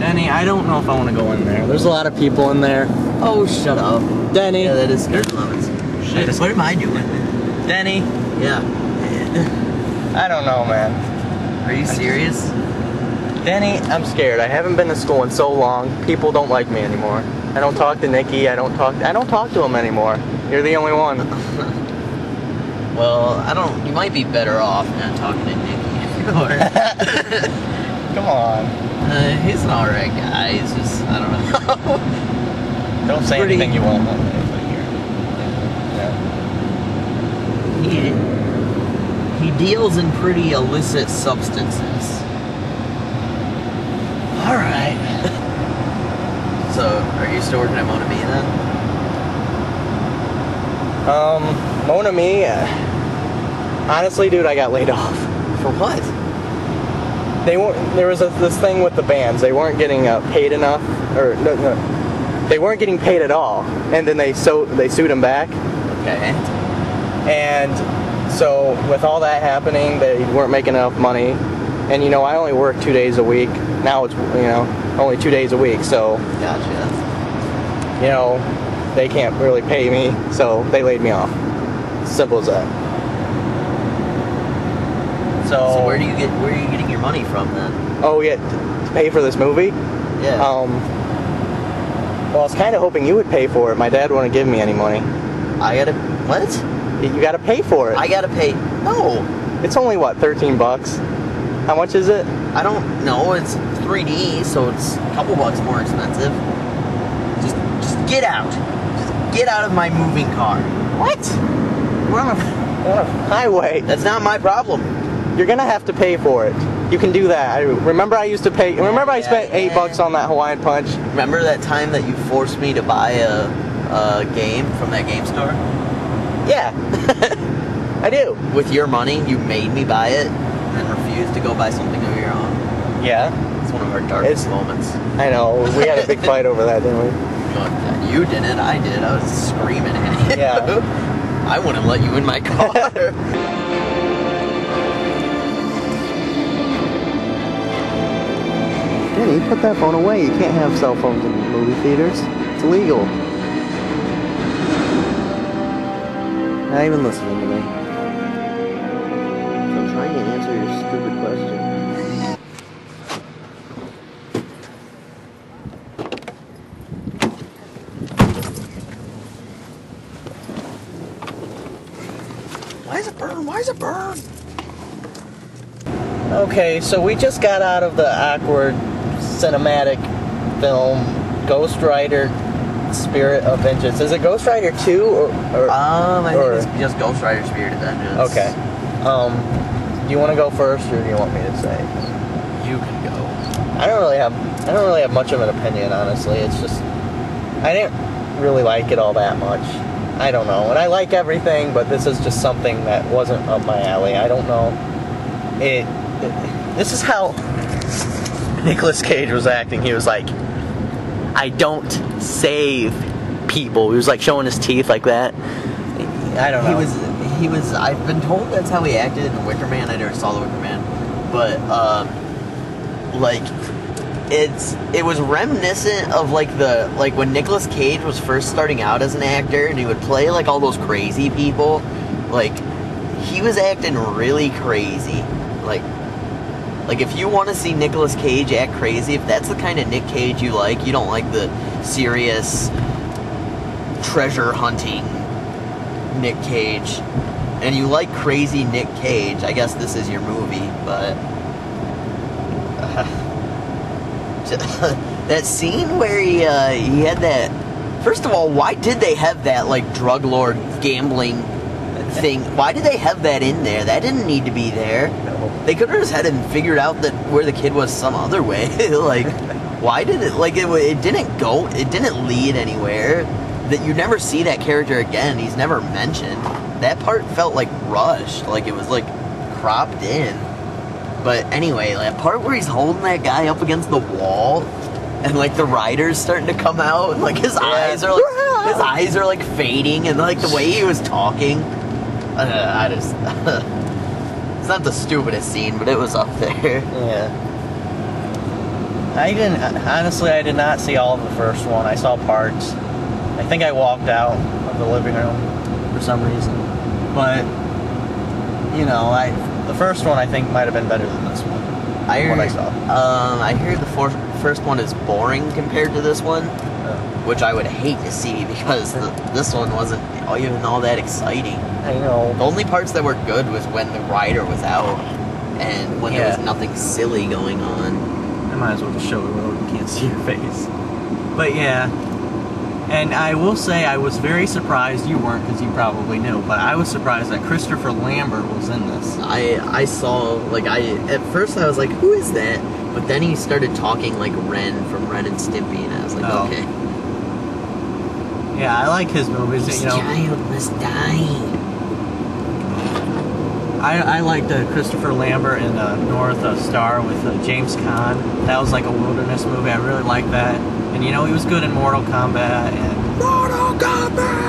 Denny, I don't know if I want to go in there. There's a lot of people in there. Oh, shut up. Denny. Yeah, that is Garden Lemons. Shit. What am I doing? Denny. Yeah. I don't know, man. Are you serious? Denny, I'm scared. I haven't been to school in so long. People don't like me anymore. I don't talk to Nikki. I don't talk to him anymore. You're the only one. Well, you might be better off not talking to Nikki. Come on. He's an alright guy. He's just, I don't know. Don't say anything you won't want anybody here. Yeah. He deals in pretty illicit substances. Alright. So, are you still working at Mona Me then? Mona Me, honestly, dude, I got laid off. For what? There was this thing with the bands. They weren't getting paid enough, or no, they weren't getting paid at all. And then they sued them back. Okay. And so with all that happening, they weren't making enough money. And I only work 2 days a week. Now it's only 2 days a week. So gotcha. They can't really pay me, so they laid me off. Simple as that. So where are you getting your money from then? Oh yeah, to pay for this movie? Yeah. Well, I was kind of hoping you would pay for it. My dad wouldn't give me any money. I gotta what? You gotta pay for it. I gotta pay? No. It's only what, $13? How much is it? I don't know. It's 3D, so it's a couple bucks more expensive. Just get out. Just get out of my moving car. What? We're on a highway. That's not my problem. You're gonna have to pay for it. You can do that. I used to pay. Remember, I spent $8 on that Hawaiian Punch. Remember that time that you forced me to buy a game from that game store? Yeah, I do. With your money, you made me buy it and refused to go buy something of your own. Yeah, it's one of our darkest moments. I know. We had a big fight over that, didn't we? You didn't. I did. I was screaming at you. Yeah. I wouldn't let you in my car. Danny, put that phone away. You can't have cell phones in movie theaters. It's illegal. Not even listening to me. I'm trying to answer your stupid question. Why is it burn? Why is it burn? Okay, so we just got out of the awkward cinematic film Ghost Rider Spirit of Vengeance. Is it Ghost Rider 2 or I think it's just Ghost Rider Spirit of Vengeance. Okay. Do you want to go first, or do you want me to say? You can go. I don't really have much of an opinion, honestly. It's just I didn't really like it all that much. I don't know. And I like everything, but this is just something that wasn't up my alley. I don't know. This is how Nicolas Cage was acting. He was like, I don't save people. He was like showing his teeth like that. I don't know. He was I've been told that's how he acted in The Wicker Man. I never saw The Wicker Man. But it was reminiscent of like when Nicolas Cage was first starting out as an actor and he would play like all those crazy people. Like he was acting really crazy. Like if you want to see Nicolas Cage act crazy, if that's the kind of Nick Cage you like, you don't like the serious treasure hunting Nick Cage, and you like crazy Nick Cage, I guess this is your movie. But that scene where he had that, first of all, why did they have that like drug lord gambling thing? Why did they have that in there? That didn't need to be there. No. They could have just had him figured out that where the kid was some other way. Like, why did it, like, it didn't lead anywhere. That you never see that character again. He's never mentioned. That part felt like rushed, like it was like cropped in. But anyway, that part where he's holding that guy up against the wall and like the rider's starting to come out and like his eyes are like fading, and like the way he was talking, I just it's not the stupidest scene, but it was up there. Yeah. I didn't, honestly, I did not see all of the first one. I saw parts. I think I walked out of the living room for some reason. But, you know, the first one I think might have been better than this one. What I saw. I hear the first one is boring compared to this one, which I would hate to see because this one wasn't even all that exciting. I know. The only parts that were good was when the rider was out and when there was nothing silly going on. I might as well just show the road. You can't see your face. But yeah. And I will say I was very surprised, you weren't because you probably knew, but I was surprised that Christopher Lambert was in this. I saw, like, at first I was like, who is that? But then he started talking like Ren from Ren and Stimpy, and I was like, okay. Yeah, I like his movies. This you know, child must die. I liked Christopher Lambert in North Star with James Caan. That was like a wilderness movie. I really liked that. And you know, he was good in Mortal Kombat and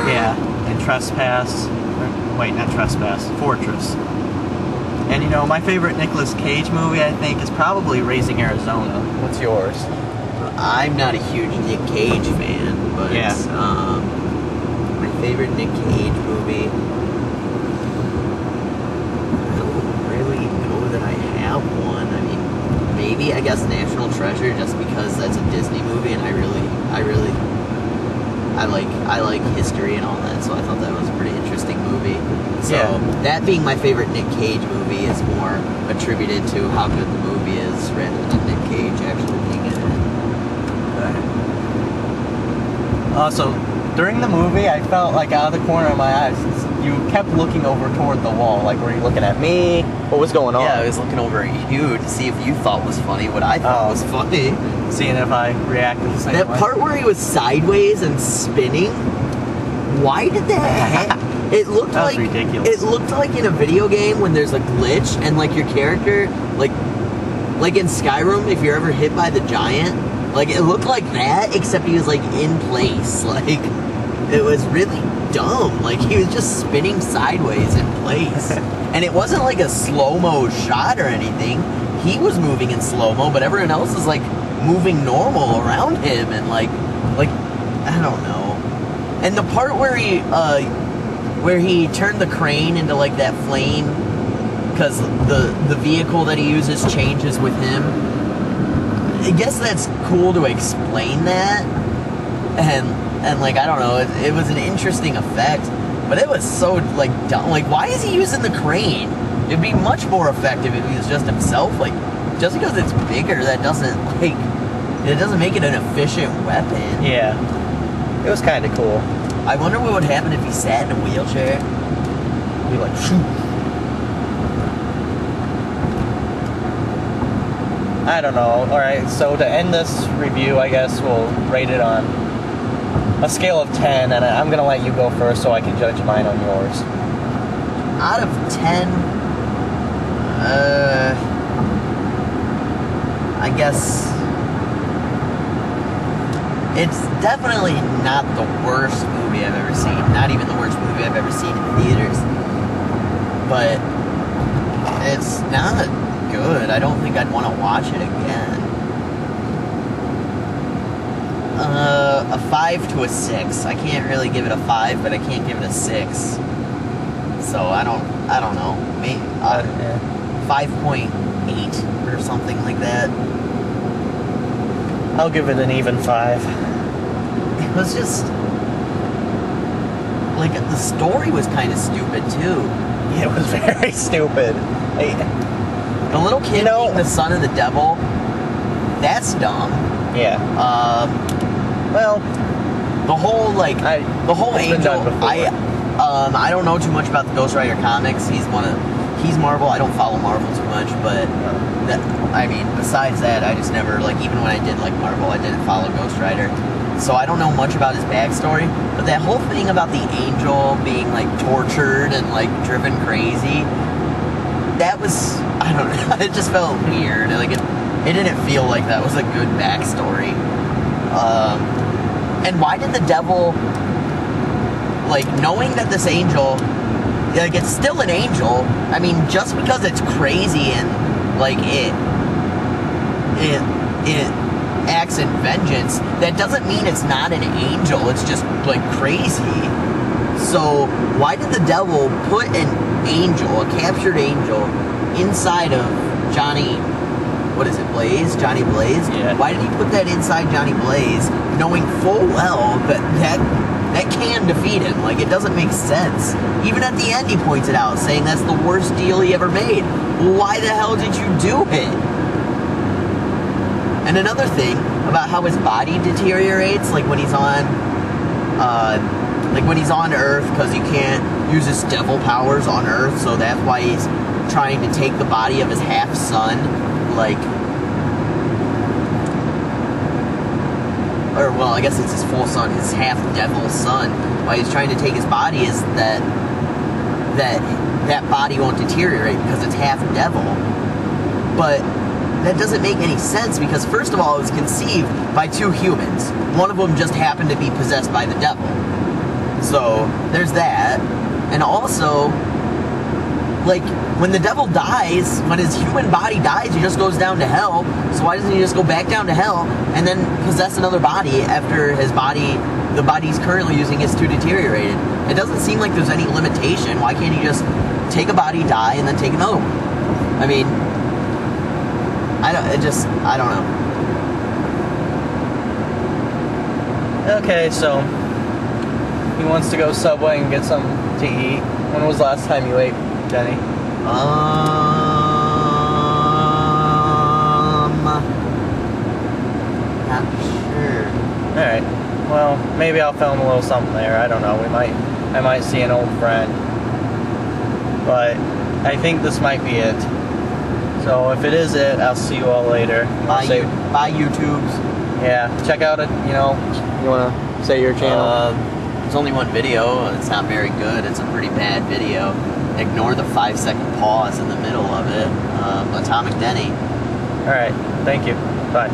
yeah, and Trespass. Wait, not Trespass. Fortress. And you know, my favorite Nicolas Cage movie, I think, is probably Raising Arizona. What's yours? I'm not a huge Nick Cage fan, but my favorite Nick Cage movie. I don't really know that I have one. I mean, maybe I guess National Treasure, just because that's a Disney movie, and I like history and all that, so I thought that was a pretty interesting movie. So that being my favorite Nick Cage movie is more attributed to how good the movie is rather than Nick Cage actually being in it. Also, during the movie, I felt like out of the corner of my eyes, you kept looking over toward the wall. Like, were you looking at me? What was going on? Yeah, I was looking over at you to see if you thought was funny, what I thought was funny. Seeing if I reacted the same way. That part where he was sideways and spinning, why did that happen? It looked that was like ridiculous. It looked like in a video game when there's a glitch and like your character, like in Skyrim, if you're ever hit by the giant, like it looked like that, except he was like in place. Like it was really dumb. Like he was just spinning sideways in place, and it wasn't like a slow-mo shot or anything. He was moving in slow-mo, but everyone else is like moving normal around him, and like I don't know. And the part where he turned the crane into like that flame, because the vehicle that he uses changes with him. I guess that's cool to explain that, and like I don't know, it was an interesting effect, but it was so like dumb. Like, why is he using the crane? It'd be much more effective if he was just himself. Like, just because it's bigger, that doesn't like it doesn't make it an efficient weapon. Yeah, it was kind of cool. I wonder what would happen if he sat in a wheelchair. He'd be like, shoot. I don't know. Alright, so to end this review, I guess we'll rate it on a scale of 10, and I'm going to let you go first so I can judge mine on yours. Out of 10, I guess it's definitely not the worst movie I've ever seen. Not even the worst movie I've ever seen in theaters. But it's not good. I don't think I'd want to watch it again. A 5 to a 6. I can't really give it a 5, but I can't give it a 6. So I don't know. Maybe 5.8 or something like that. I'll give it an even 5. It was just like the story was kind of stupid too. It was very stupid. The little kid being the son of the devil, that's dumb. Yeah. Well, the whole angel. I don't know too much about the Ghost Rider comics. He's Marvel. I don't follow Marvel too much, but besides that, I just never even when I did like Marvel, I didn't follow Ghost Rider. So I don't know much about his backstory. But that whole thing about the angel being like tortured and like driven crazy, that was, I don't know, it just felt weird. Like it didn't feel like that was a good backstory. And why did the devil, like, knowing that this angel, like, it's still an angel. I mean, just because it's crazy and like it acts in vengeance, that doesn't mean it's not an angel. It's just like crazy. So why did the devil put an angel, a captured angel, inside of Johnny? What is it, Blaze? Johnny Blaze? Yeah. Why did he put that inside Johnny Blaze, knowing full well that can defeat him? Like, it doesn't make sense. Even at the end, he points it out, saying that's the worst deal he ever made. Well, why the hell did you do it? And another thing about how his body deteriorates, like when he's on Earth, because he can't use his devil powers on Earth, so that's why he's trying to take the body of his half son, or well, I guess it's his full son, his half devil son. Why he's trying to take his body is that body won't deteriorate because it's half devil. But that doesn't make any sense because, first of all, it was conceived by two humans. One of them just happened to be possessed by the devil. So there's that. And also, like, when the devil dies, when his human body dies, he just goes down to hell. So why doesn't he just go back down to hell and then possess another body after the body he's currently using is too deteriorated? It doesn't seem like there's any limitation. Why can't he just take a body, die, and then take another one? I mean, I don't know. Okay, so he wants to go Subway and get something to eat. When was the last time you ate, Jenny? Not sure. Alright. Well, maybe I'll film a little something there. I don't know. I might see an old friend. But I think this might be it. So if it is it, I'll see you all later. Bye, YouTubes. Yeah, check out it, you want to say your channel? There's only one video. It's not very good. It's a pretty bad video. Ignore the 5-second pause in the middle of it. Atomic Denny. Alright, thank you. Bye.